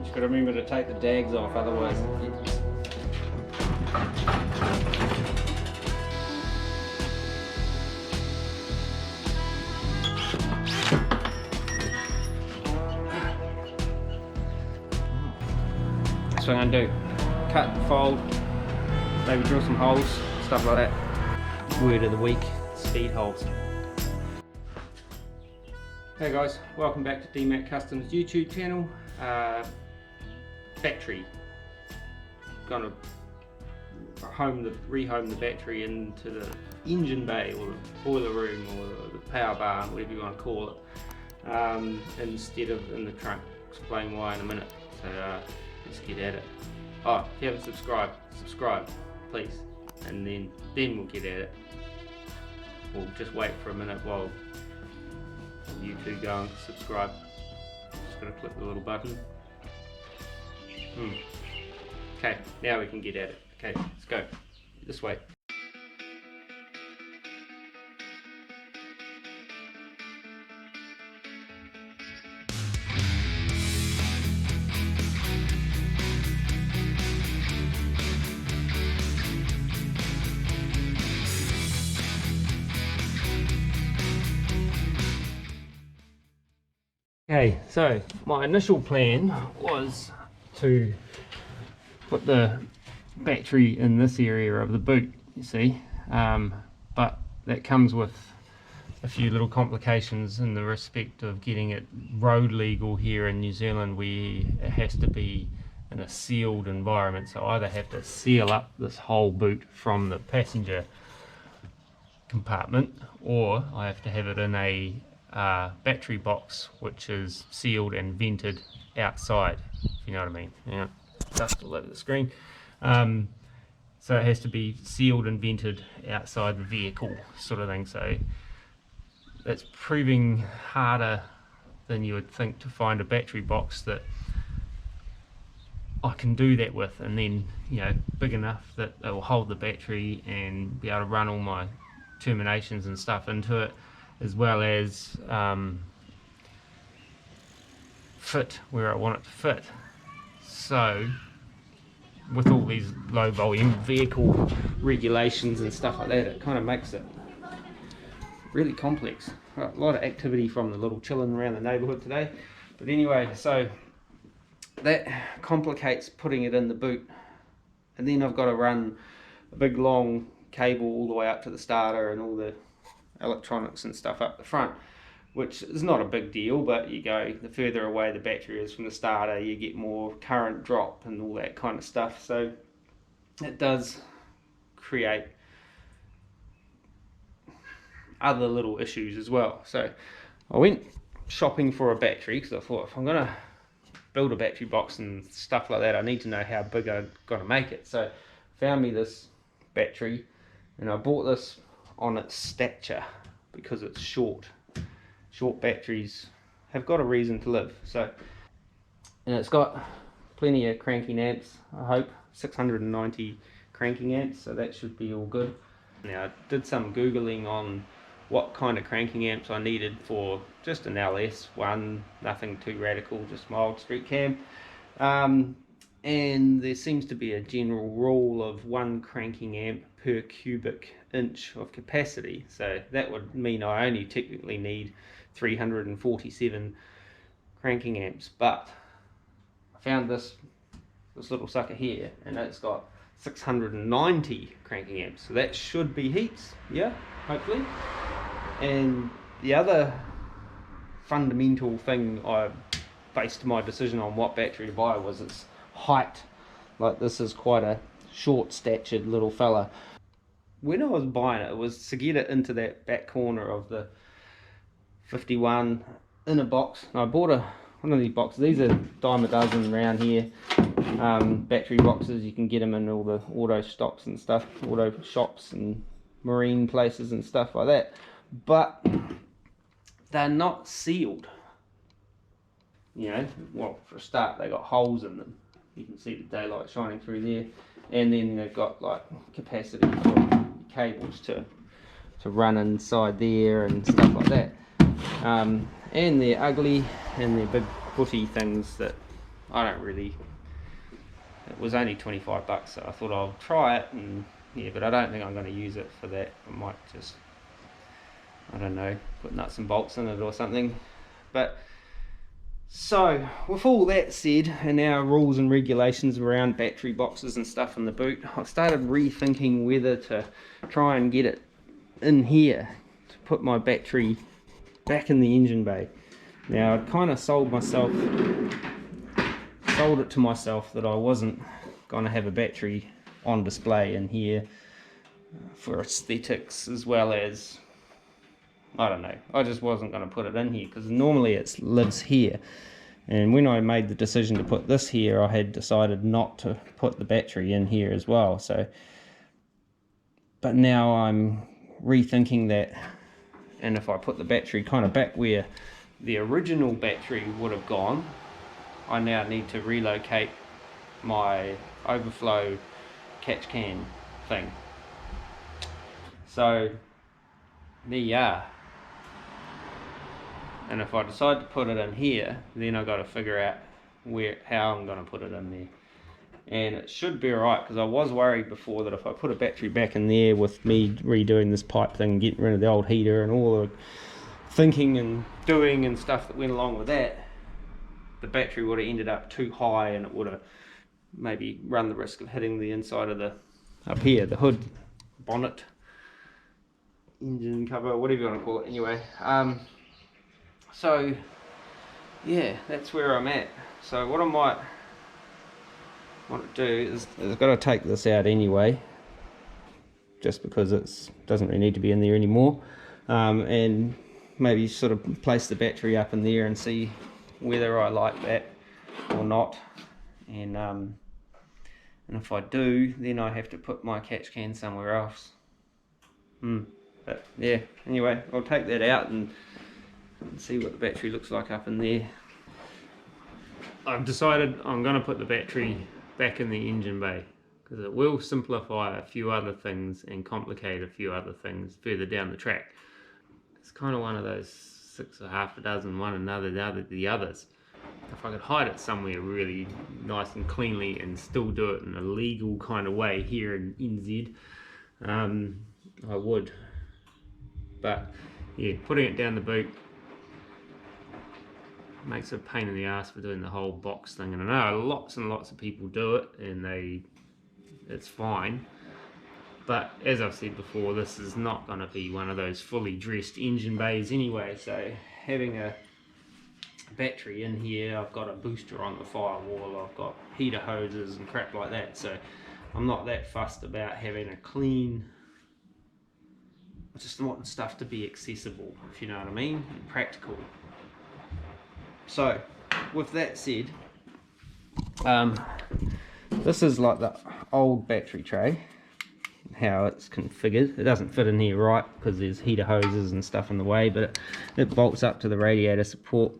Just got to remember to take the dags off, otherwise. That's what I'm going to do. Cut, fold, maybe drill some holes, stuff like that. Word of the week, speed holes. Hey guys, welcome back to Dmac Kustoms YouTube channel. Battery. Gonna rehome the battery into the engine bay or the boiler room or the power barn, whatever you want to call it, instead of in the trunk. Explain why in a minute. So let's get at it. Oh, if you haven't subscribed, subscribe please, and then we'll get at it. We'll just wait for a minute while you two go and subscribe. Just gotta click the little button. Okay, now we can get at it. Okay, let's go this way. Okay, so my initial plan was to put the battery in this area of the boot, you see, but that comes with a few little complications in the respect of getting it road legal here in New Zealand, where it has to be in a sealed environment. So I either have to seal up this whole boot from the passenger compartment, or I have to have it in a battery box which is sealed and vented outside, if you know what I mean. Yeah, dust all over the screen. So it has to be sealed and vented outside the vehicle, sort of thing. So that's proving harder than you would think to find a battery box that I can do that with, and then, you know, big enough that it will hold the battery and be able to run all my terminations and stuff into it, as well as fit where I want it to fit. So with all these low volume vehicle regulations and stuff like that, it kind of makes it really complex. A lot of activity from the little chillin' around the neighbourhood today. But anyway, so that complicates putting it in the boot, and then I've got to run a big long cable all the way up to the starter and all the electronics and stuff up the front, which is not a big deal, but you go, the further away the battery is from the starter, you get more current drop and all that kind of stuff. So it does create other little issues as well. So I went shopping for a battery because I thought, if I'm gonna build a battery box and stuff like that, I need to know how big I'm gonna make it. So I found me this battery, and I bought this on its stature because it's short. Short batteries have got a reason to live. So, and it's got plenty of cranking amps, I hope, 690 cranking amps, so that should be all good. Now I did some googling on what kind of cranking amps I needed for just an LS one, nothing too radical, just my old street cam. And there seems to be a general rule of 1 cranking amp per cubic inch of capacity. So that would mean I only technically need 347 cranking amps. But I found this little sucker here, and it's got 690 cranking amps. So that should be heaps, yeah, hopefully. And the other fundamental thing I based my decision on what battery to buy was its height. Like, this is quite a short statured little fella. When I was buying it, it was to get it into that back corner of the 51 in a box. And I bought one of these boxes. These are dime a dozen around here. Battery boxes, you can get them in all the auto stops and stuff, auto shops and marine places and stuff like that. But they're not sealed. You know, well, for a start, they got holes in them. You can see the daylight shining through there, and then they've got like capacity for cables to run inside there and stuff like that. And they're ugly, and they're big footy things that I don't really, it was only 25 bucks, so I thought I'll try it, and yeah, but I don't think I'm going to use it for that. I might just, I don't know, put nuts and bolts in it or something. But so with all that said, and our rules and regulations around battery boxes and stuff in the boot, I started rethinking whether to try and get it in here to put my battery back in the engine bay. Now I'd kind of sold it to myself that I wasn't going to have a battery on display in here for aesthetics, as well as, I don't know, I just wasn't going to put it in here because normally it lives here. And when I made the decision to put this here, I had decided not to put the battery in here as well. So, but now I'm rethinking that, and if I put the battery kind of back where the original battery would have gone, I now need to relocate my overflow catch can thing. So there you are. And if I decide to put it in here, then I've got to figure out how I'm going to put it in there. And it should be alright, because I was worried before that if I put a battery back in there with me redoing this pipe thing, getting rid of the old heater and all the thinking and doing and stuff that went along with that, the battery would have ended up too high, and it would have maybe run the risk of hitting the inside of the, up here, the hood, bonnet, engine cover, whatever you want to call it anyway. So yeah, that's where I'm at. So what I might want to do is I've got to take this out anyway, just because it doesn't really need to be in there anymore, and maybe sort of place the battery up in there and see whether I like that or not. And if I do, then I have to put my catch can somewhere else. But yeah, anyway, I'll take that out and see what the battery looks like up in there. I've decided I'm going to put the battery back in the engine bay, because it will simplify a few other things and complicate a few other things further down the track. It's kind of one of those 6 or half a dozen, one another the others. If I could hide it somewhere really nice and cleanly and still do it in a legal kind of way here in NZ, I would. But yeah, putting it down the boot makes it a pain in the ass for doing the whole box thing, and I know lots and lots of people do it and it's fine, but as I've said before, this is not going to be one of those fully dressed engine bays anyway. So having a battery in here, I've got a booster on the firewall, I've got heater hoses and crap like that, so I'm not that fussed about having a clean. I just want stuff to be accessible, if you know what I mean, and practical. So with that said, this is like the old battery tray, how it's configured. It doesn't fit in here right because there's heater hoses and stuff in the way, but it bolts up to the radiator support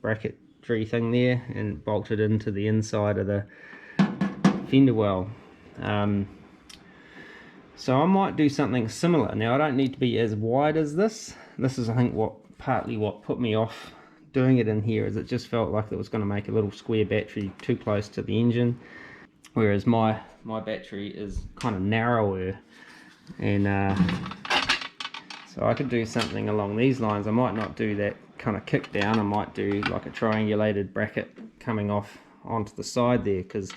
bracketry thing there and bolted into the inside of the fender well. So I might do something similar. Now I don't need to be as wide as this. This is, I think, partly what put me off doing it in here, is it just felt like it was going to make a little square battery too close to the engine, whereas my battery is kind of narrower, and so I could do something along these lines. I might not do that kind of kick down, I might do like a triangulated bracket coming off onto the side there, because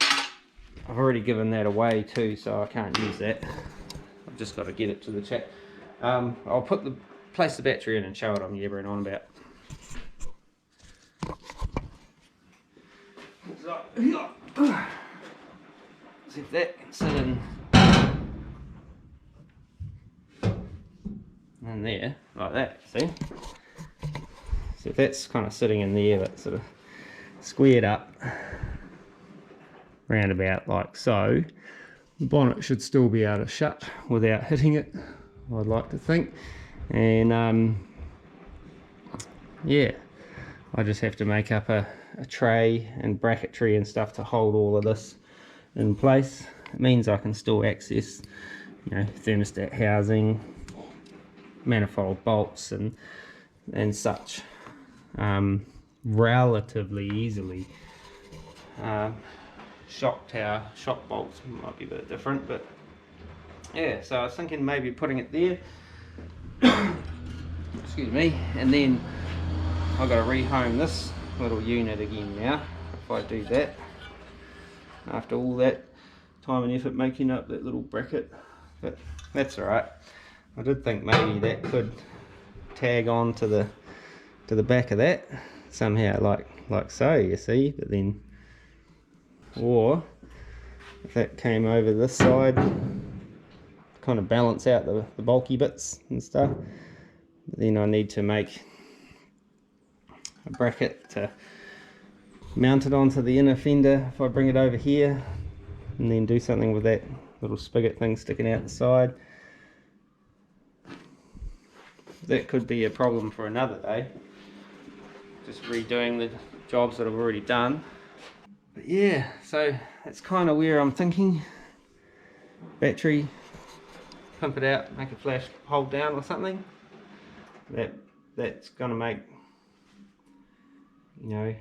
I've already given that away too, so I can't use that. I've just got to get it to the chat. I'll place the battery in and show what I'm yabbering on about. See if that can sit in there, like that, see? So if that's kind of sitting in there, but sort of squared up, round about like so, the bonnet should still be able to shut without hitting it, I'd like to think. And yeah, I just have to make up a tray and bracketry and stuff to hold all of this in place. It means I can still access, you know, thermostat housing, manifold bolts and such relatively easily. shock bolts might be a bit different, but yeah, so I was thinking maybe putting it there. Excuse me, and then I've got to rehome this little unit again now if I do that, after all that time and effort making up that little bracket. But that's alright. I did think maybe that could tag on to the back of that somehow, like so, you see, but then, or if that came over this side, kind of balance out the bulky bits and stuff, then I need to make a bracket to mount it onto the inner fender if I bring it over here, and then do something with that little spigot thing sticking out the side. That could be a problem for another day, just redoing the jobs that I've already done. But yeah, so that's kind of where I'm thinking. Battery, pump it out, make a flash hold down or something. That's gonna make, you know,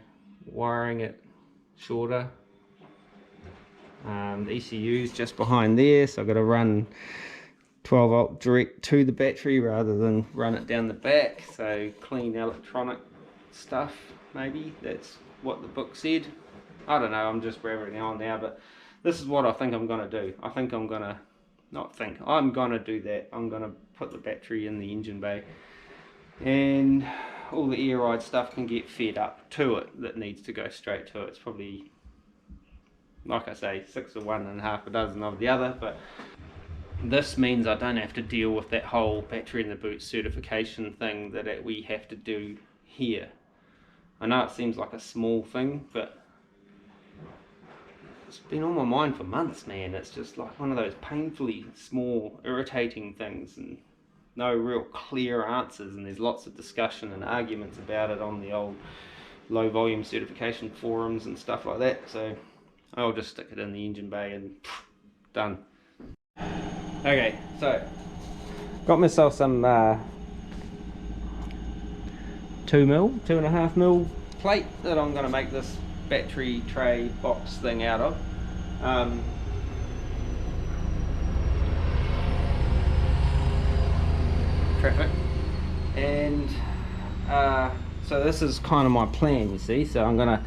wiring it shorter. The ECU's just behind there, so I've got to run 12 volt direct to the battery rather than run it down the back. So clean electronic stuff, maybe that's what the book said. I don't know, I'm just rambling on now, but this is what I think I'm gonna do. I'm gonna do that. I'm gonna put the battery in the engine bay, and all the air ride stuff can get fed up to it that needs to go straight to it. It's probably, like I say, 6 of one and half a dozen of the other, but this means I don't have to deal with that whole battery in the boot certification thing that we have to do here. I know it seems like a small thing, but it's been on my mind for months, man. It's just like one of those painfully small, irritating things, and no real clear answers, and there's lots of discussion and arguments about it on the old low volume certification forums and stuff like that. So I'll just stick it in the engine bay and done. Okay, so got myself some 2.5 mil plate that I'm going to make this battery tray box thing out of. Traffic. And so this is kind of my plan, you see. So I'm going to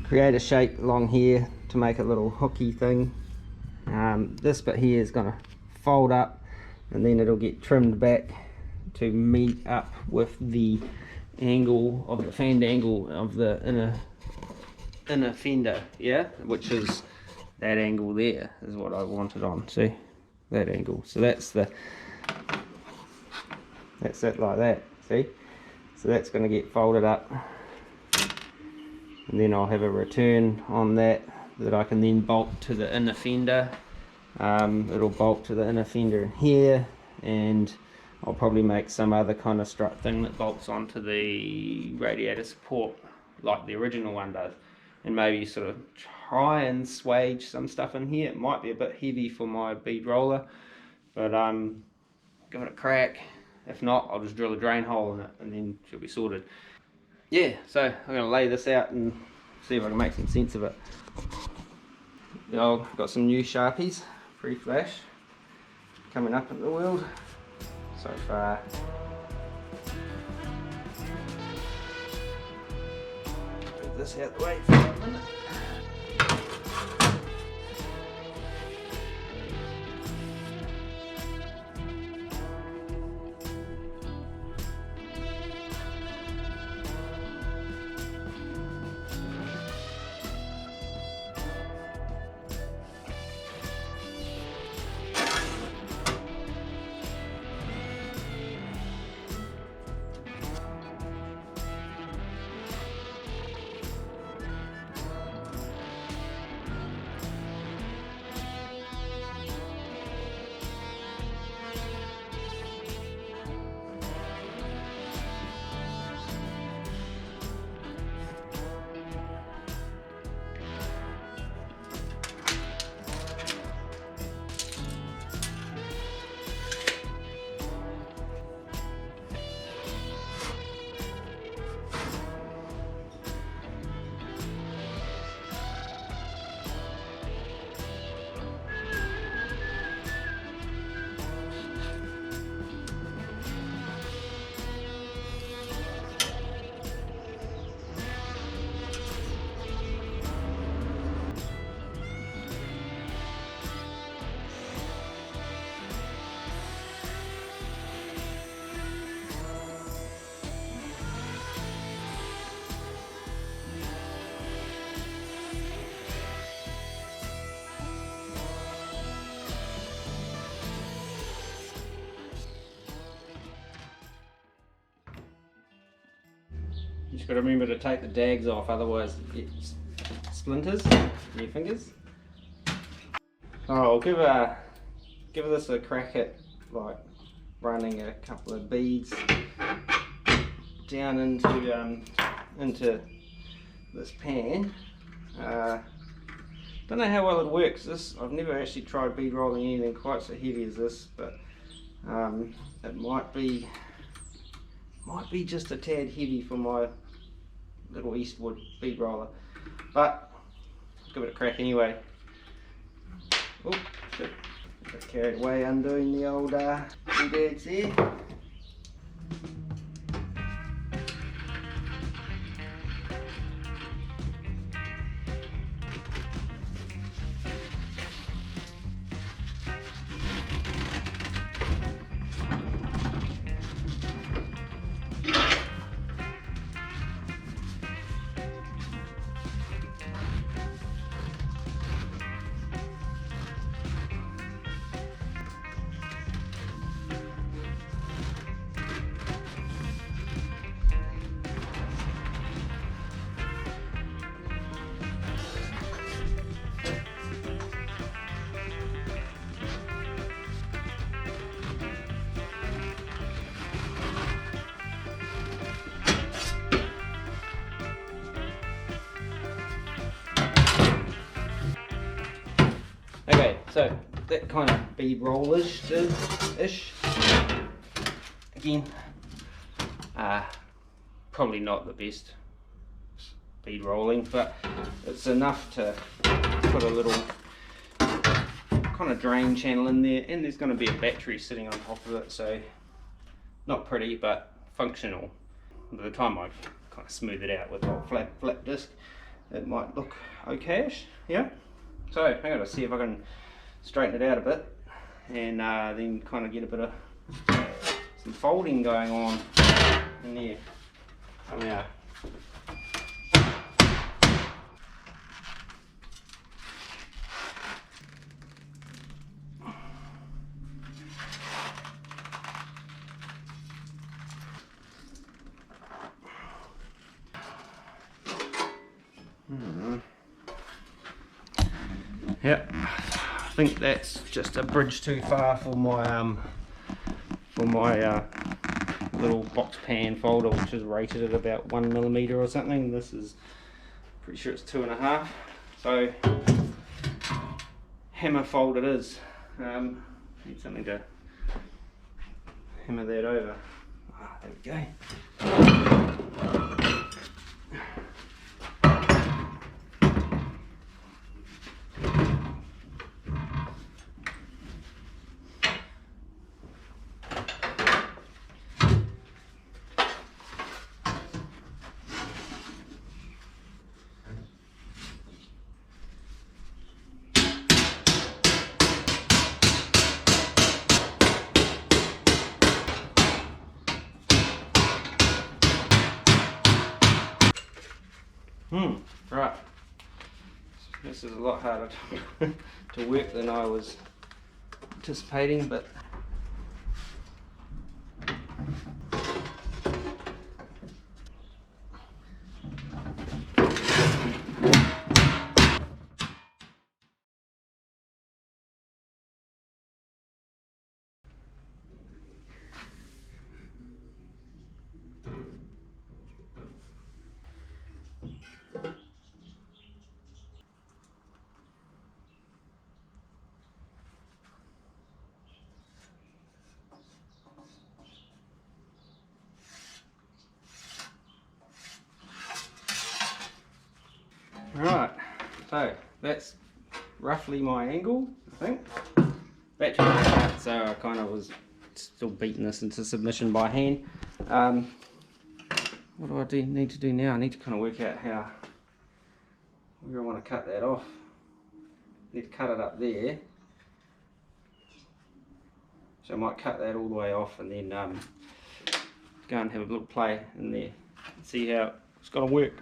create a shape along here to make a little hooky thing. This bit here is going to fold up, and then it'll get trimmed back to meet up with the angle of the fender angle of the inner fender, yeah, which is that angle there is what I wanted on. See that angle? So that's it like that. See, so that's going to get folded up, and then I'll have a return on that I can then bolt to the inner fender. It'll bolt to the inner fender in here, and I'll probably make some other kind of strut thing that bolts onto the radiator support like the original one does, and maybe sort of try and swage some stuff in here. It might be a bit heavy for my bead roller, but give it a crack. If not, I'll just drill a drain hole in it and then she'll be sorted. Yeah, so I'm going to lay this out and see if I can make some sense of it. I've got some new Sharpies, pre-flash, coming up in the world so far. Move this out the way for a minute. You just got to remember to take the dags off, otherwise it splinters in your fingers. So I'll give this a crack at like running a couple of beads down into this pan. Don't know how well it works. I've never actually tried bead rolling anything quite so heavy as this, but it might be just a tad heavy for my little Eastwood bead roller, but give it a crack anyway. Oh shit, got carried away undoing the old dags there. Okay, so that kind of bead roll-ish. Again, probably not the best bead rolling, but it's enough to put a little kind of drain channel in there, and there's going to be a battery sitting on top of it, so not pretty but functional. By the time I kind of smooth it out with a flat disc, it might look okayish. Yeah. So I'm going to see if I can straighten it out a bit, and then kind of get a bit of some folding going on in there. Yeah. Yep, I think that's just a bridge too far for my little box pan folder, which is rated at about 1mm or something. This is pretty sure it's 2.5. So hammer fold it is. Need something to hammer that over. There we go. Right. This is a lot harder to work than I was anticipating, but right, so that's roughly my angle, I think. Battery out, so I kind of was still beating this into submission by hand. What do I need to do now? I need to kind of work out where I want to cut that off. I need to cut it up there. So I might cut that all the way off and then go and have a little play in there and see how it's going to work.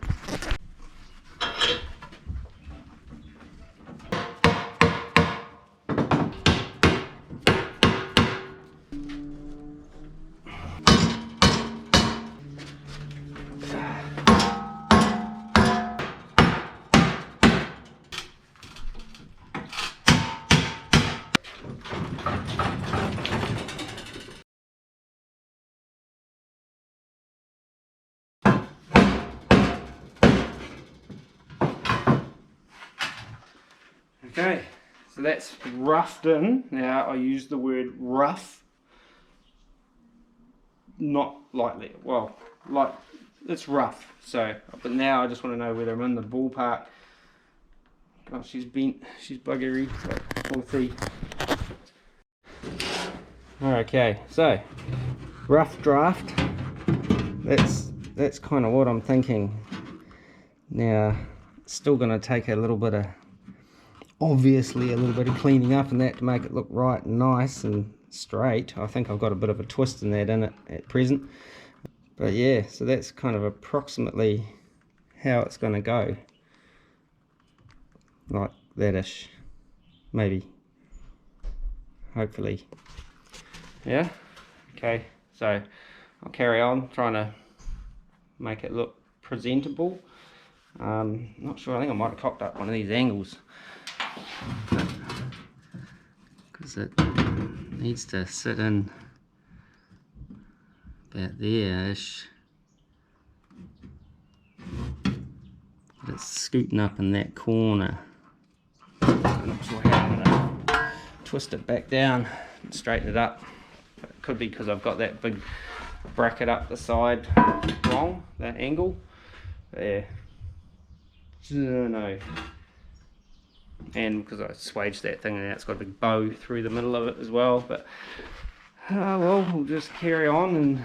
Okay, so that's roughed in. Now I use the word rough, not lightly. Well, like it's rough. So, but now I just want to know whether I'm in the ballpark. Oh, she's bent. She's buggery. So we'll see. Okay, so rough draft. That's kind of what I'm thinking. Now, it's still going to take a little bit of, obviously a little bit of cleaning up and that to make it look right and nice and straight. I think I've got a bit of a twist in that in it at present. But yeah, so that's kind of approximately how it's going to go. Like that-ish, maybe. Hopefully. Yeah, okay, so I'll carry on trying to make it look presentable. Not sure, I think I might have cocked up one of these angles because it needs to sit in about there-ish. But it's scooting up in that corner. I'm not sure how I'm going to twist it back down and straighten it up. It could be because I've got that big bracket up the side wrong, that angle. There. No. And because I swaged that thing and now it's got a big bow through the middle of it as well. But well, we'll just carry on and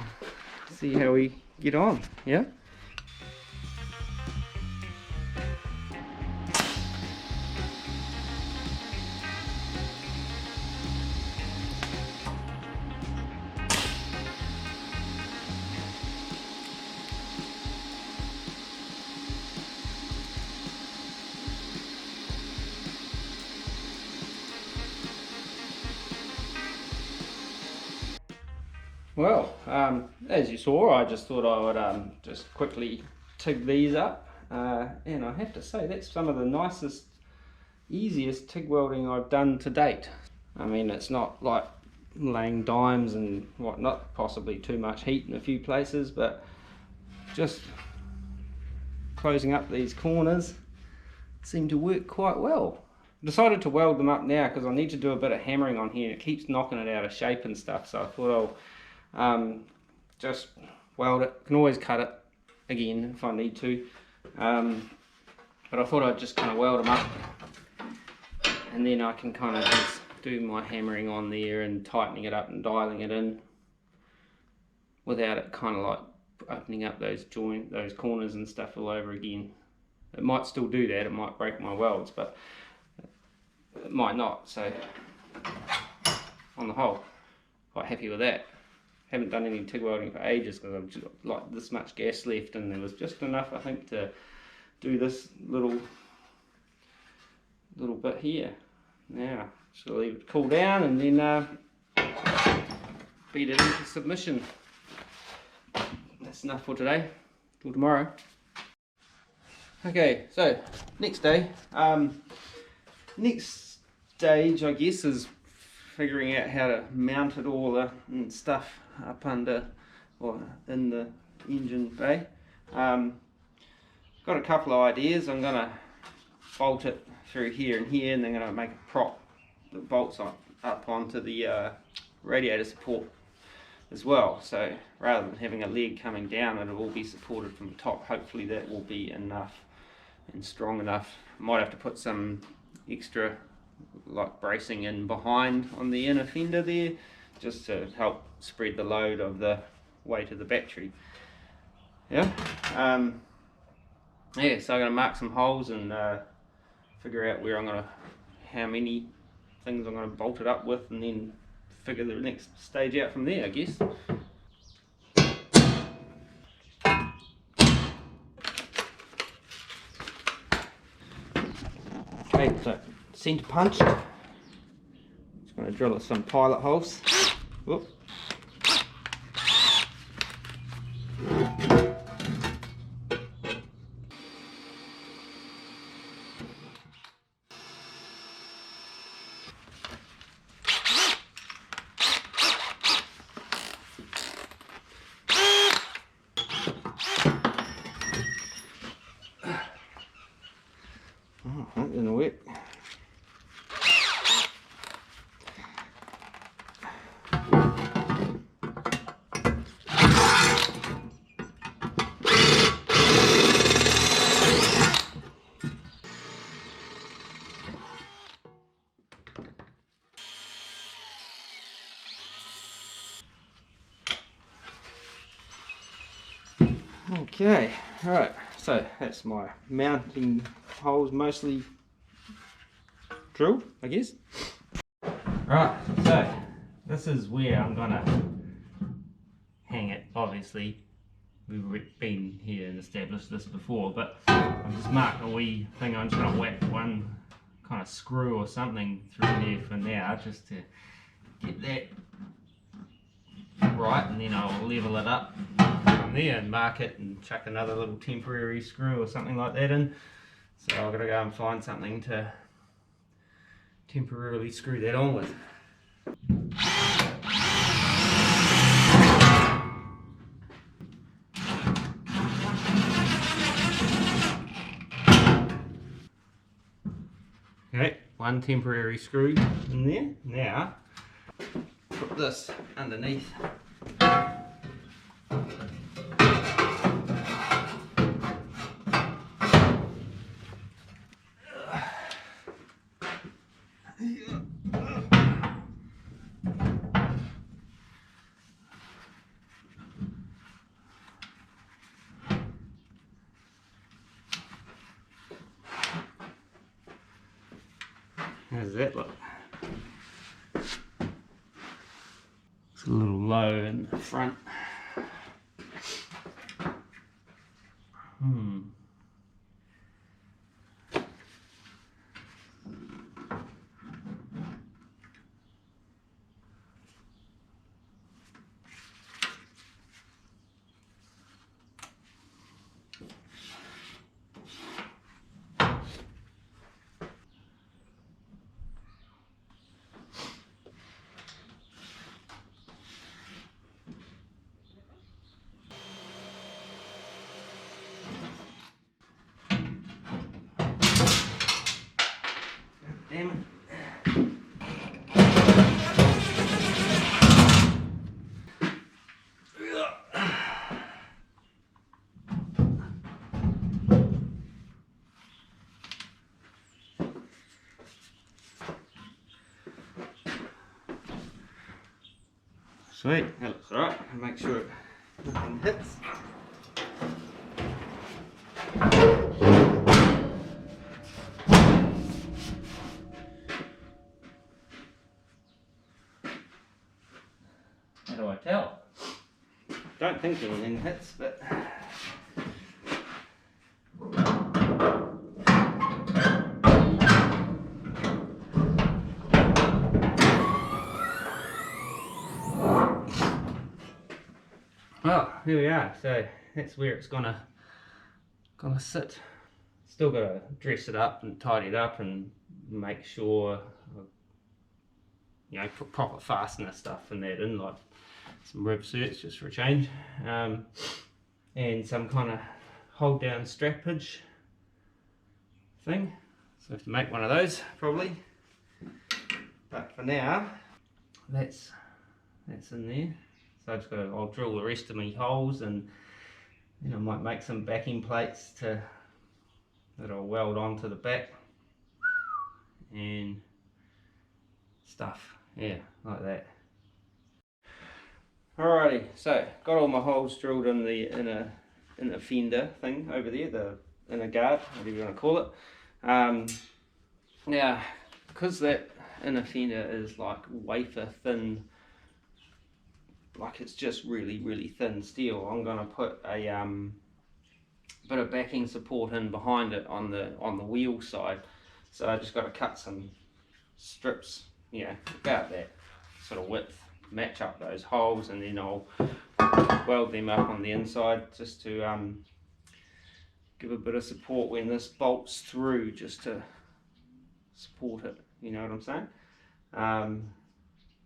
see how we get on. Yeah. Well, as you saw, I just thought I would just quickly TIG these up, and I have to say that's some of the nicest, easiest TIG welding I've done to date. I mean, it's not like laying dimes and whatnot, possibly too much heat in a few places, but just closing up these corners seem to work quite well. I decided to weld them up now because I need to do a bit of hammering on here. It keeps knocking it out of shape and stuff, so I thought I'll just weld it. Can always cut it again if I need to, but I thought I'd just kind of weld them up and then I can kind of just do my hammering on there and tightening it up and dialing it in without it kind of like opening up those corners and stuff all over again. It might still do that, it might break my welds, but it might not. So on the whole, quite happy with that. Haven't done any TIG welding for ages because I've just got like this much gas left, and there was just enough, I think, to do this little bit here. Now just leave it cool down and then beat it into submission. That's enough for today. Till tomorrow. Okay, so next day. Next stage, I guess, is figuring out how to mount it all and stuff up under or in the engine bay. Got a couple of ideas. I'm going to bolt it through here and here, and then going to make a prop that bolts up onto the radiator support as well. So rather than having a leg coming down, it will all be supported from the top. Hopefully that will be enough and strong enough. Might have to put some extra like bracing in behind on the inner fender there, just to help spread the load of the weight of the battery. Yeah. Yeah, so I'm going to mark some holes and figure out where how many things I'm going to bolt it up with, and then figure the next stage out from there, I guess. Okay, so centre punched. Just going to drill some pilot holes. Whoop. Oh, that didn't work. Alright, so that's my mounting holes mostly drilled, I guess. Right, so this is where I'm gonna hang it. Obviously, we've been here and established this before, but I've just marked a wee thing. I'm just gonna whack one kind of screw or something through there for now, just to get that right, and then I'll level it up from there and mark it and chuck another little temporary screw or something like that in. So I've got to go and find something to temporarily screw that on with. Okay, one temporary screw in there. Now put this underneath. How does that look? It's a little low in the front. Damn it. Sweet, that looks alright. Make sure nothing hits. How do I tell? Don't think anything hits, but well, here we are. So that's where it's gonna sit. Still gotta dress it up and tidy it up and make sure, you know, put proper fastener stuff and that in, like some rib certs just for a change, and some kind of hold down strappage thing. So I have to make one of those probably. But for now, that's in there. So I just I'll drill the rest of my holes, and then I might make some backing plates that I'll weld onto the back and stuff. Yeah, like that. Alrighty, so got all my holes drilled in the inner fender thing over there, the inner guard, whatever you want to call it. Now, because that inner fender is like wafer thin, like it's just really thin steel, I'm going to put a bit of backing support in behind it on the wheel side. So I just got to cut some strips, you know, about that sort of width, match up those holes, and then I'll weld them up on the inside just to give a bit of support when this bolts through, just to support it, you know what I'm saying?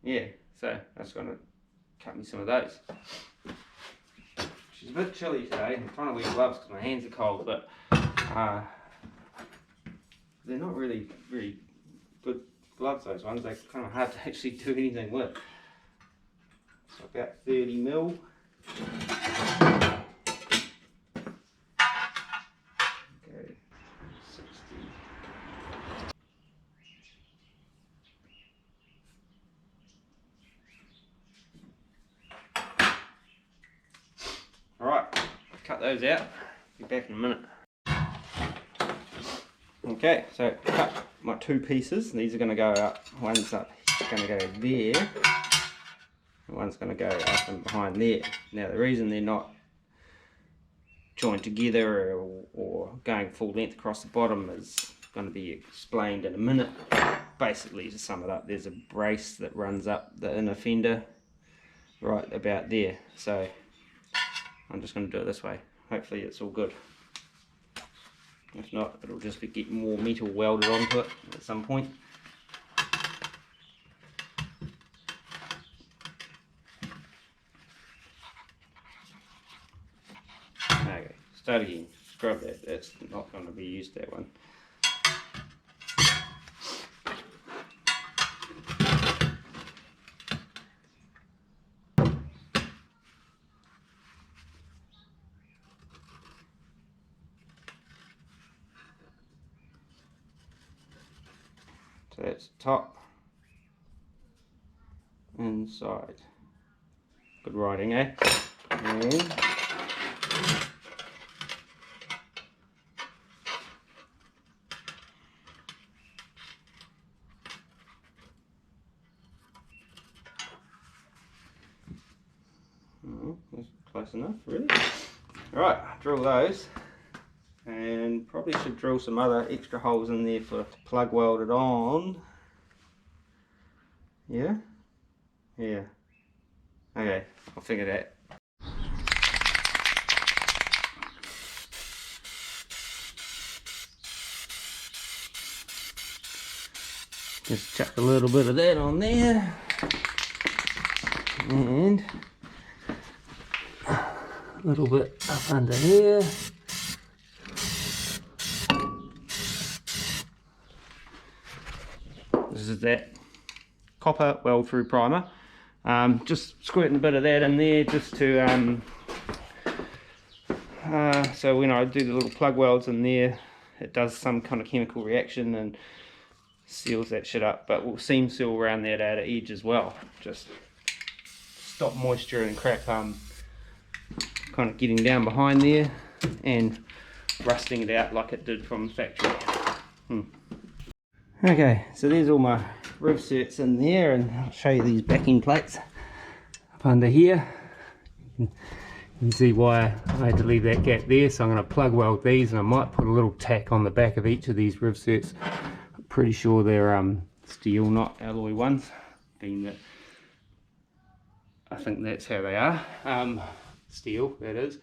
Yeah, so that's going to cut me some of those. She's a bit chilly today. I'm trying to wear gloves because my hands are cold, but they're not really good gloves, those ones. They're kind of hard to actually do anything with. So about 30 mil. Okay, 60. Alright, cut those out. Be back in a minute. Okay, so cut my 2 pieces. These are going to go up. One's up, going to go there. And one's going to go up and behind there. Now the reason they're not joined together or going full length across the bottom is going to be explained in a minute. Basically, to sum it up, there's a brace that runs up the inner fender right about there. So I'm just going to do it this way. Hopefully it's all good. If not, it'll just be getting more metal welded onto it at some point. Okay, start again. Scrub that. That's not going to be used, that one. So that's top, inside. Good writing, eh? And that's close enough, really. Alright, drill those. And probably should drill some other extra holes in there for plug weld it on. Yeah? Yeah. Okay, I'll figure that. Just chuck a little bit of that on there. And a little bit up under here. This is that copper weld through primer. Just squirting a bit of that in there just to so when I do the little plug welds in there, it does some kind of chemical reaction and seals that shit up. But we'll seam seal around that outer edge as well, just stop moisture and crap kind of getting down behind there and rusting it out like it did from the factory. Okay, so there's all my riv certs in there, and I'll show you these backing plates up under here. You can see why I had to leave that gap there, so I'm going to plug weld these, and I might put a little tack on the back of each of these riv certs. I'm pretty sure they're steel, not alloy ones, being that I think that's how they are, steel that is.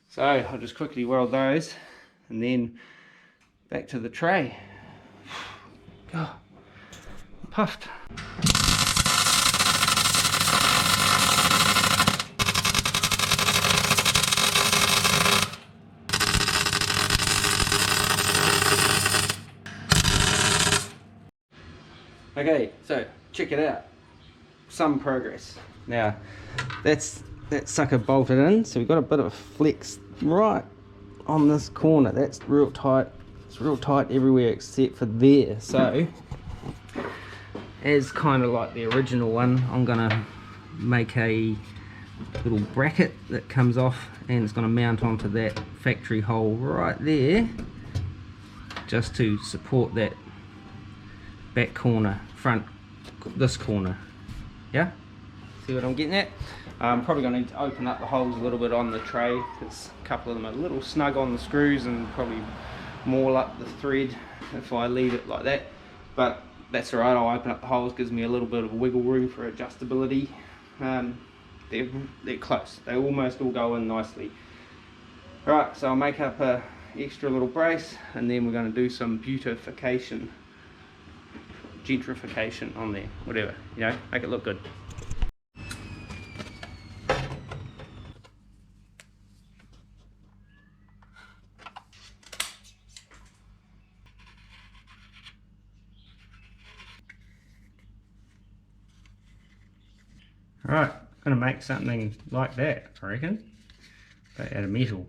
So I'll just quickly weld those and then back to the tray. God, I'm puffed. Okay, so check it out. Some progress. Now that's that sucker bolted in, so we've got a bit of a flex right on this corner. That's real tight. It's real tight everywhere except for there. So as kind of like the original one, I'm gonna make a little bracket that comes off, and it's going to mount onto that factory hole right there, just to support that back corner, front, this corner. Yeah, see what I'm getting at? I'm probably going to need to open up the holes a little bit on the tray, because a couple of them are a little snug on the screws and probably maul up the thread if I leave it like that, but that's alright. I'll open up the holes, gives me a little bit of wiggle room for adjustability. They're close, they almost all go in nicely. Alright, so I'll make up a extra little brace, and then we're going to do some beautification, gentrification on there, whatever, you know, make it look good. Alright, I'm going to make something like that, I reckon, but out of metal.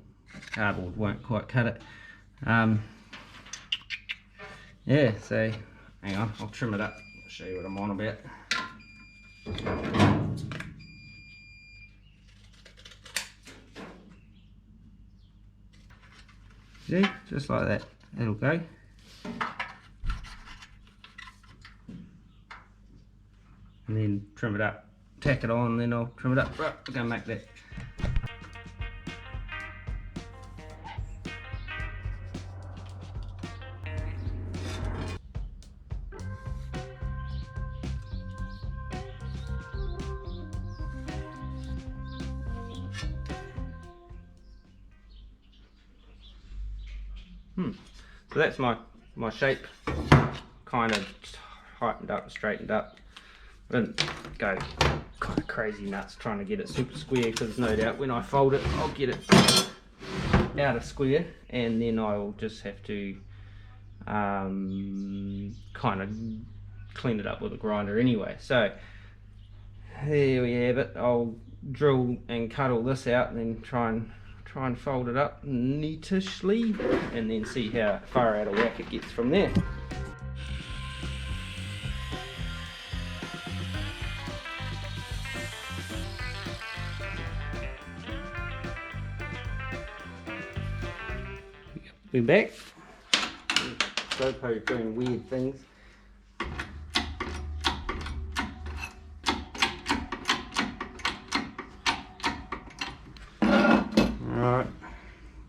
Cardboard won't quite cut it. Yeah, so hang on, I'll trim it up, I'll show you what I'm on about. See, just like that, it'll go. And then trim it up, tack it on, then I'll trim it up. Right, we're going to make that. So that's my shape, kind of heightened up, straightened up. I didn't go kind of crazy nuts trying to get it super square, because no doubt when I fold it I'll get it out of square, and then I'll just have to kind of clean it up with a grinder anyway. So there we have it. I'll drill and cut all this out and then try and fold it up neatishly, and then see how far out of whack it gets from there. We're back. GoPro doing weird things. Alright,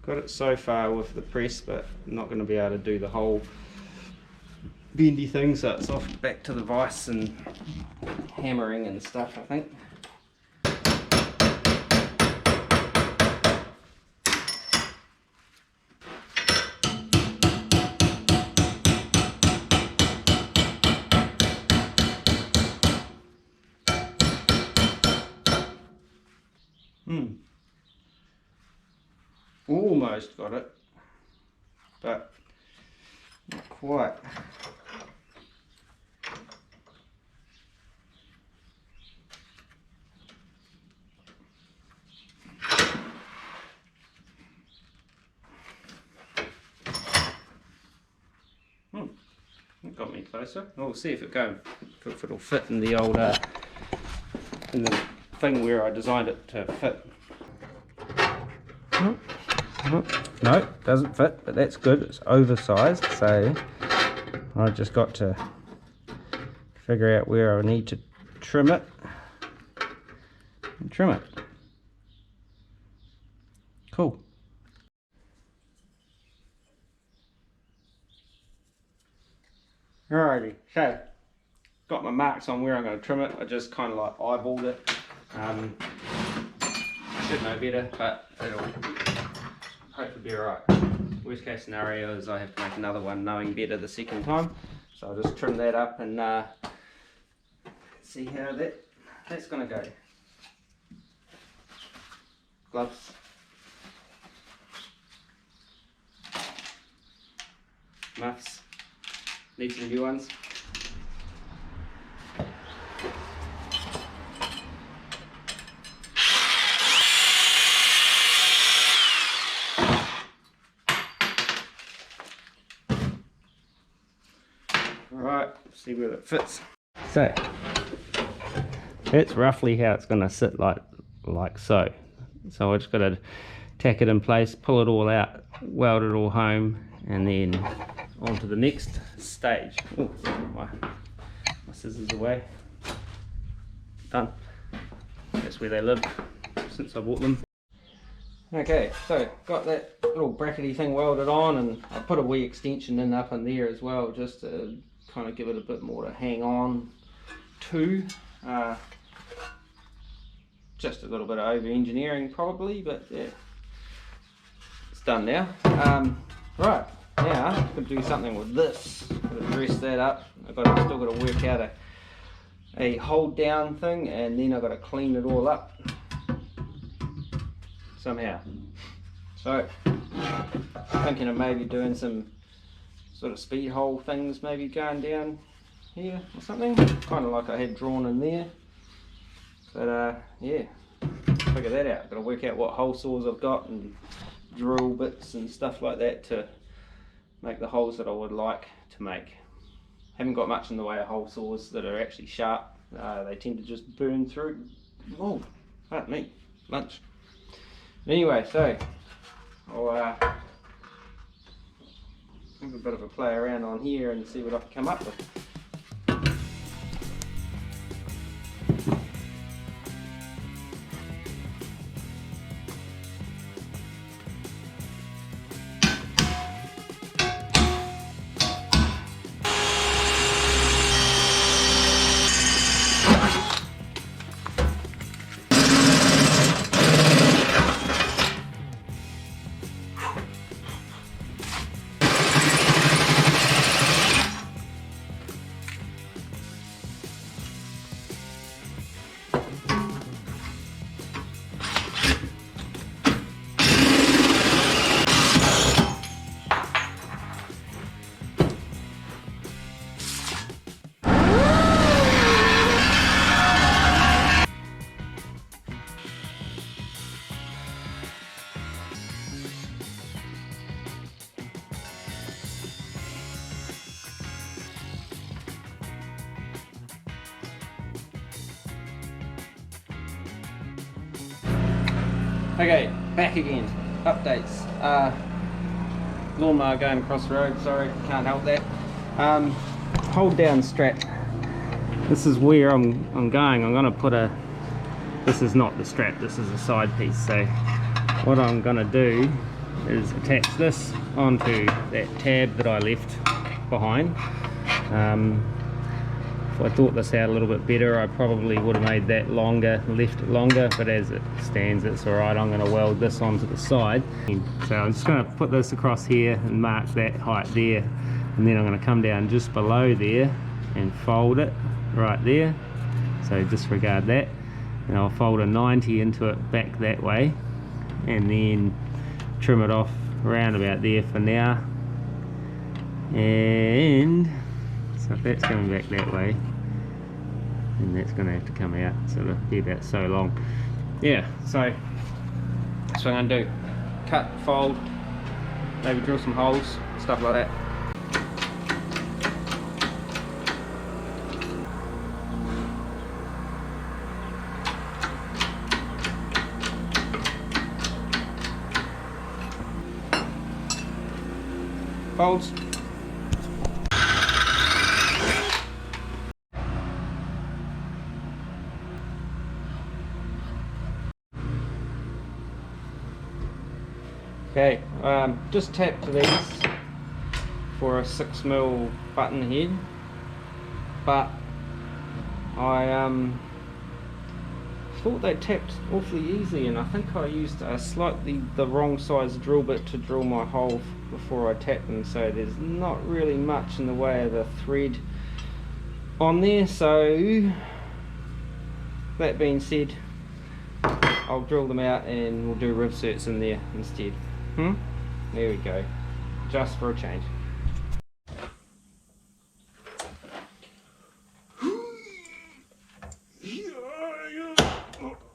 got it so far with the press, but I'm not going to be able to do the whole bendy thing, so it's off back to the vise and hammering and stuff, I think. Almost got it, but not quite. It got me closer. We'll see if it'll fit in the old in the thing where I designed it to fit. No, it doesn't fit, but that's good. It's oversized, so I just got to figure out where I need to trim it and trim it. Cool. Alrighty, so got my marks on where I'm going to trim it. I just kind of like eyeballed it. I should know better, but it'll hopefully be alright. Worst case scenario is I have to make another one knowing better the second time. So I'll just trim that up and see how that's going to go. Gloves. Muffs. Need some new ones. Alright, see where it fits. So that's roughly how it's going to sit, like so. So I just got to tack it in place, pull it all out, weld it all home, and then on to the next stage. Oh, my scissors away. Done. That's where they live since I bought them. Okay, so got that little brackety thing welded on, and I put a wee extension in up in there as well, just to kind of give it a bit more to hang on to. Just a little bit of over engineering probably, but yeah, it's done now. Right, now I'm going to do something with this. Got to dress that up. Still got to work out a hold down thing, and then I've got to clean it all up somehow. So thinking of maybe doing some sort of speed hole things, maybe going down here or something, kind of like I had drawn in there. But yeah, figure that out. Got to work out what hole saws I've got and drill bits and stuff like that to make the holes that I would like to make. Haven't got much in the way of hole saws that are actually sharp. They tend to just burn through. Oh, pardon me, lunch. Anyway, so I'll have a bit of a play around on here and see what I can come up with. Okay, back again. Updates. Lawnmower going across the road, sorry, can't help that. Hold down strap. This is where I'm going. I'm gonna put a, this is not the strap, this is a side piece. So what I'm gonna do is attach this onto that tab that I left behind. If I thought this out a little bit better, I probably would have made that longer, left it longer, but as it stands, it's alright. I'm going to weld this onto the side. So I'm just going to put this across here and mark that height there, and then I'm going to come down just below there and fold it right there. So disregard that, and I'll fold a 90 into it back that way, and then trim it off around about there for now. And so if that's coming back that way, and that's going to have to come out, so it'll be about so long. Yeah, so that's what I'm going to do. Cut, fold, maybe drill some holes, stuff like that. Folds. Okay, just tap to these for a 6mm button head, but I thought they tapped awfully easy, and I think I used a slightly the wrong size drill bit to drill my hole before I tapped them, so there's not really much in the way of the thread on there. So that being said, I'll drill them out and we'll do rib certs in there instead. There we go, just for a change.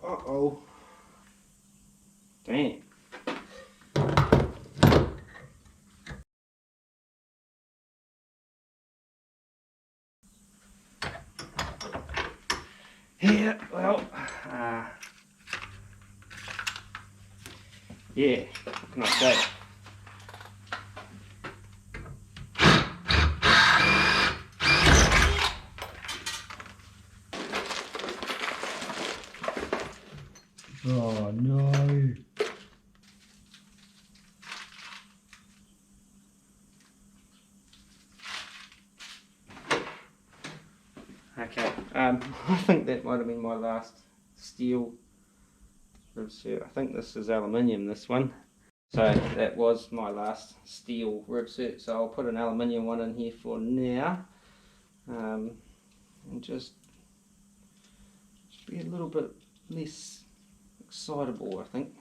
Uh-oh. Dang. Yeah, well, yeah, what can I say? Oh no. Okay, I think that might have been my last steel rib cert. I think this is aluminium, this one. So that was my last steel rib cert, so I'll put an aluminium one in here for now. And just be a little bit less excitable, I think.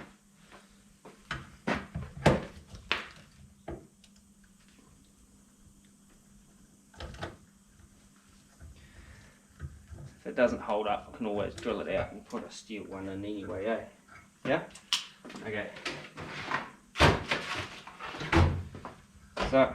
If it doesn't hold up, I can always drill it out and put a steel one in anyway, eh? Yeah? Okay. So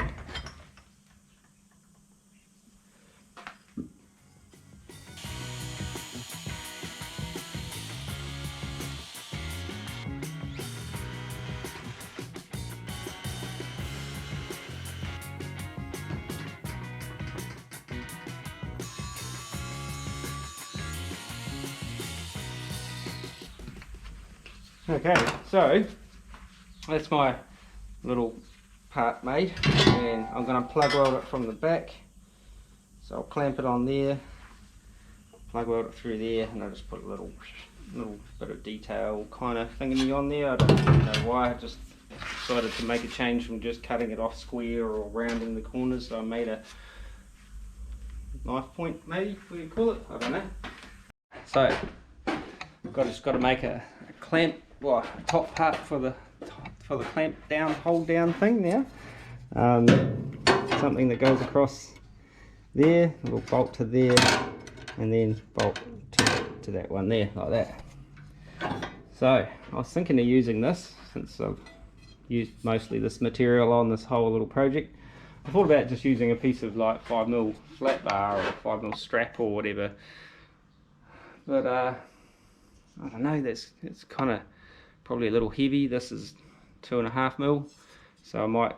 Okay, so that's my little part made, and I'm going to plug weld it from the back. So I'll clamp it on there, plug weld it through there, and I'll just put a little bit of detail kind of thingy on there. I don't know why, I just decided to make a change from just cutting it off square or rounding the corners, so I made a knife point, maybe we could call it, I don't know. So just got to make a clamp, well, a top part for the clamp down, hold down thing now. Something that goes across there, a little bolt to there, and then bolt to that one there, like that. So I was thinking of using this, since I've used mostly this material on this whole little project. I thought about just using a piece of like 5mm flat bar or 5mm strap or whatever, but I don't know, it's kind of probably a little heavy. This is 2.5mm, so I might,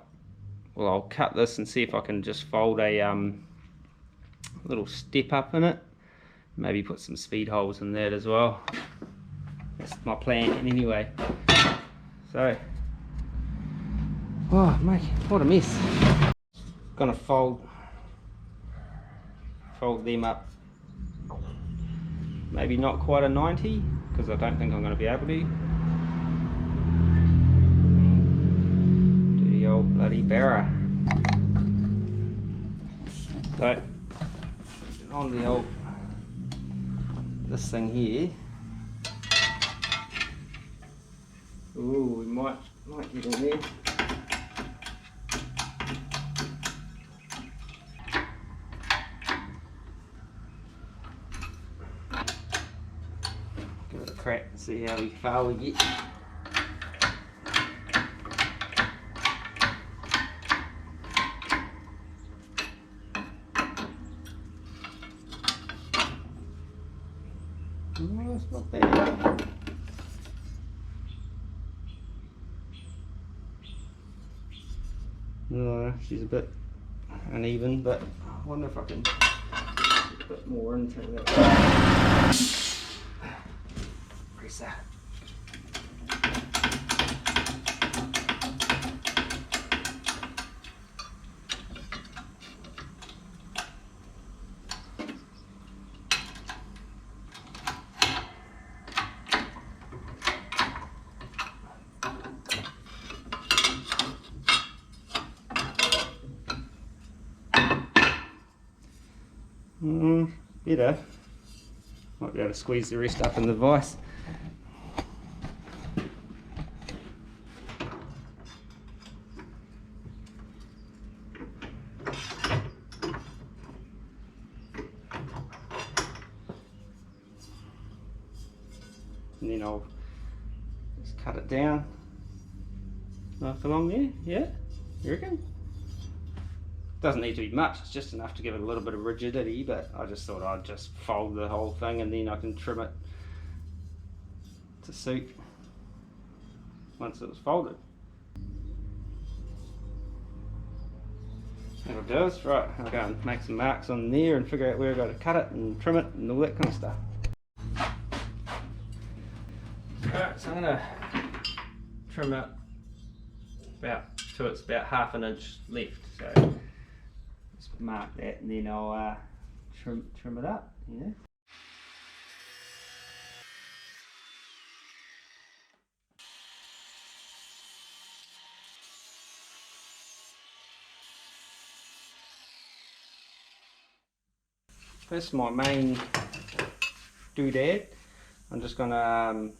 well, I'll cut this and see if I can just fold a little step up in it, maybe put some speed holes in that as well. That's my plan anyway. So, oh mate, what a mess. Gonna fold them up, maybe not quite a 90, because I don't think I'm going to be able to. Do the old bloody barra. So on the old, this thing here, ooh, we might get in there. Give it a crack and see how far we get. Oh, it's not bad. No, she's a bit uneven, but I wonder if I can get a bit more into that. Press that. Better. Might be able to squeeze the rest up in the vise. And then I'll just cut it down. Knife along there, yeah? You reckon? Doesn't need to be much, it's just enough to give it a little bit of rigidity, but I just thought I'd just fold the whole thing and then I can trim it to suit once it was folded. That'll do us. Right, I'll go and make some marks on there and figure out where I've got to cut it and trim it and all that kind of stuff. Alright, so I'm going to trim it about till it's about ½ an inch left. So just mark that and then I'll trim it up, you know. This is my main doodad. I'm just going to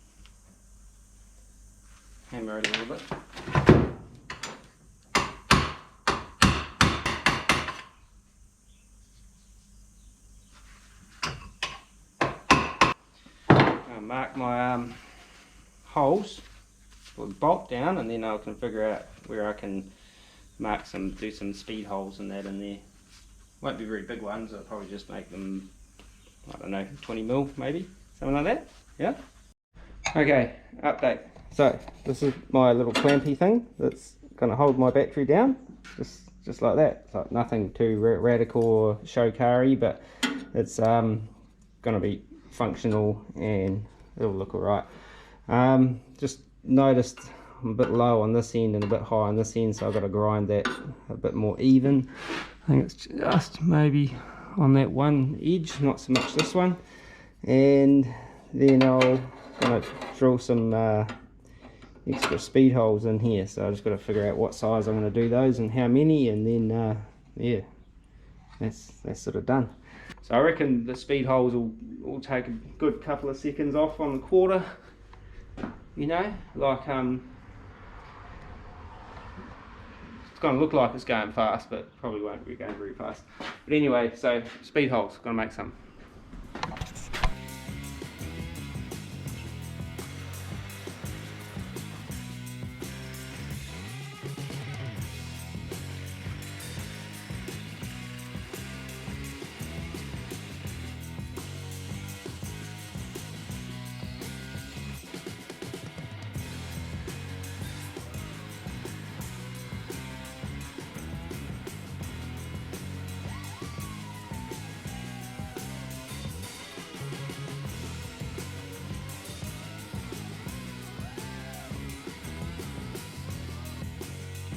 hammer it a little bit. I'll mark my holes for the bolt down, and then I can figure out where I can mark do some speed holes and that in there. Won't be very big ones, I'll probably just make them, I don't know, 20mm maybe, something like that, yeah? Okay, update. So, this is my little clampy thing that's going to hold my battery down, just like that. It's like nothing too radical or show-car-y, but it's going to be functional and it'll look alright. just noticed I'm a bit low on this end and a bit high on this end, so I've got to grind that a bit more even. I think it's just maybe on that one edge, not so much this one. And then I'm going to drill some extra speed holes in here, so I just got to figure out what size I'm going to do those and how many, and then yeah, that's sort of done. So I reckon the speed holes will take a good couple of seconds off on the quarter, you know, like it's going to look like it's going fast, but probably won't be going very fast. But anyway, so speed holes, going to make some.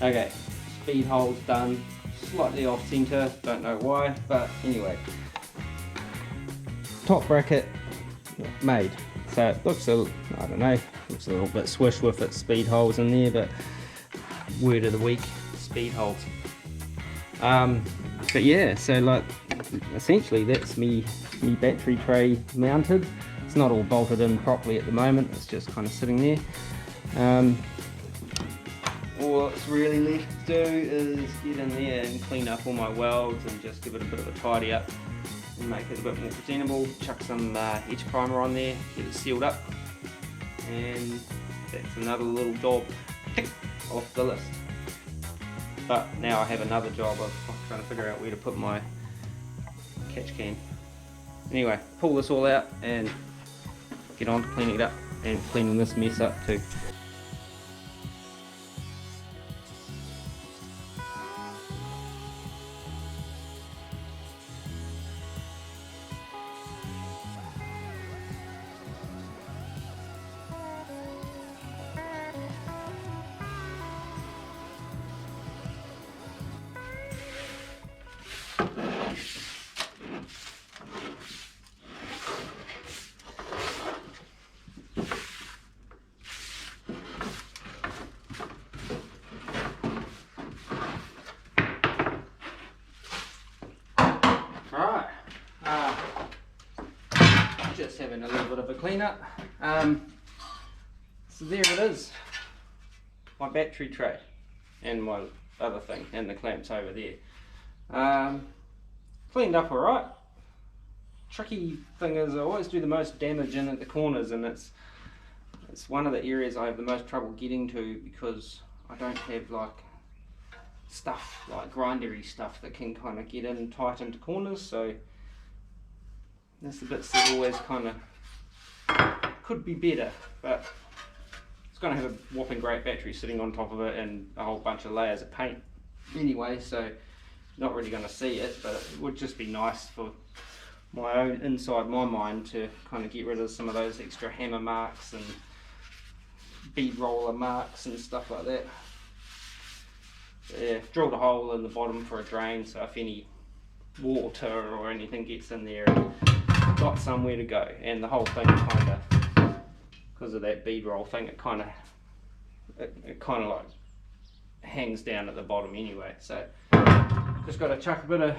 Okay, speed holes done, slightly off center, don't know why, but anyway. Top bracket made. So it looks I don't know, looks a little bit swish with its speed holes in there, but word of the week, speed holes. But yeah, so like essentially that's me battery tray mounted. It's not all bolted in properly at the moment, it's just kind of sitting there. All that's really left to do is get in there and clean up all my welds and just give it a bit of a tidy up and make it a bit more presentable. Chuck some edge primer on there, get it sealed up, and that's another little job tick off the list. But now I have another job of trying to figure out where to put my catch can. Anyway, pull this all out and get on to cleaning it up and cleaning this mess up too. Just having a little bit of a clean up. So there it is, my battery tray and my other thing, and the clamps over there. Cleaned up alright. Tricky thing is I always do the most damage in at the corners, and it's one of the areas I have the most trouble getting to because I don't have like stuff like grindery stuff that can kind of get in tight into corners. So that's the bits that always kind of could be better, but it's going to have a whopping great battery sitting on top of it and a whole bunch of layers of paint anyway, so not really going to see it, but it would just be nice for my own, inside my mind, to kind of get rid of some of those extra hammer marks and bead roller marks and stuff like that. But yeah, drilled a hole in the bottom for a drain, so if any water or anything gets in there, got somewhere to go. And the whole thing kind of, because of that bead roll thing, it kind of like hangs down at the bottom anyway. So just got to chuck a bit of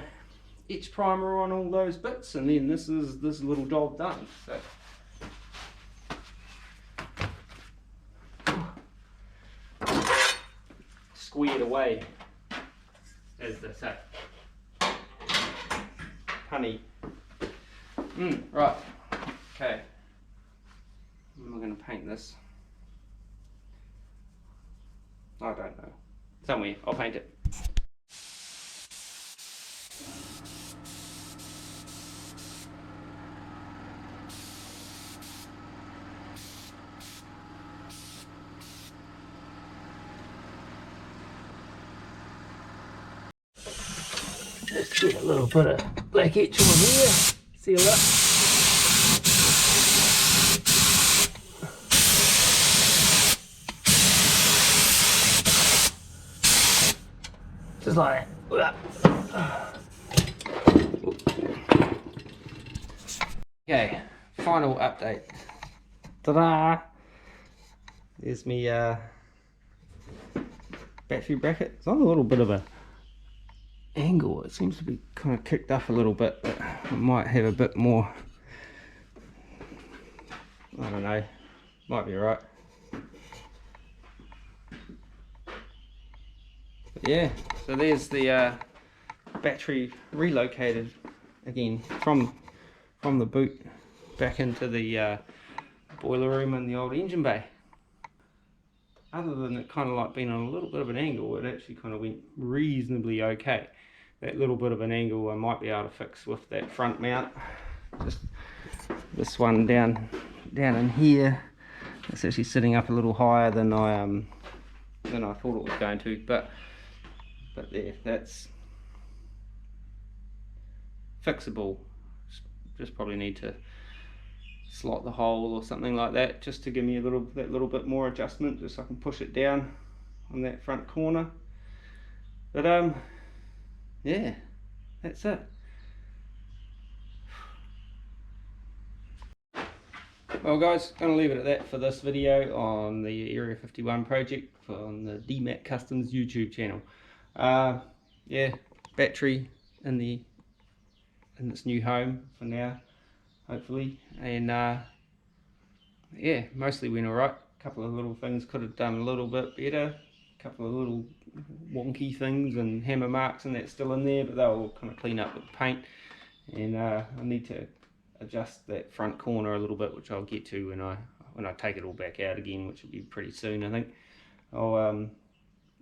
etch primer on all those bits, and then this little job done. So squared away, as they say. Honey. Right, okay. How am I going to paint this? I don't know. Somewhere, I'll paint it. Just get a little bit of black etch on here. Seal up. just like that. Okay, final update. Ta-da! There's me battery bracket. It's on a little bit of a angle. It seems to be kind of kicked up a little bit, but it might have a bit more. I don't know. Might be right. But yeah, so there's the battery relocated again from the boot back into the boiler room and the old engine bay. Other than it kind of like being on a little bit of an angle, it actually kind of went reasonably okay. That little bit of an angle I might be able to fix with that front mount. Just this one down in here. It's actually sitting up a little higher than I thought it was going to, but there, that's fixable. Just probably need to slot the hole or something like that, just to give me that little bit more adjustment, just so I can push it down on that front corner. But yeah, that's it. Well guys, I'm going to leave it at that for this video on the Area 51 project on the Dmac Kustoms YouTube channel. Yeah, battery in its new home for now, hopefully, and yeah, mostly went alright. A couple of little things could have done a little bit better, a couple of little wonky things and hammer marks and that's still in there, but they'll kind of clean up with paint. And I need to adjust that front corner a little bit, which I'll get to when I take it all back out again, which will be pretty soon. I think I'll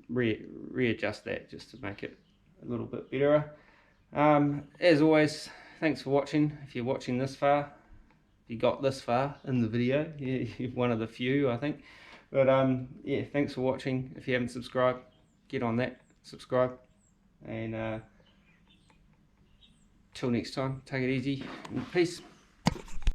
readjust that just to make it a little bit better. As always, thanks for watching. If you're watching this far, if you got this far in the video, yeah, you're one of the few, I think. But yeah, thanks for watching. If you haven't subscribed, get on that, subscribe, and till next time, take it easy and peace.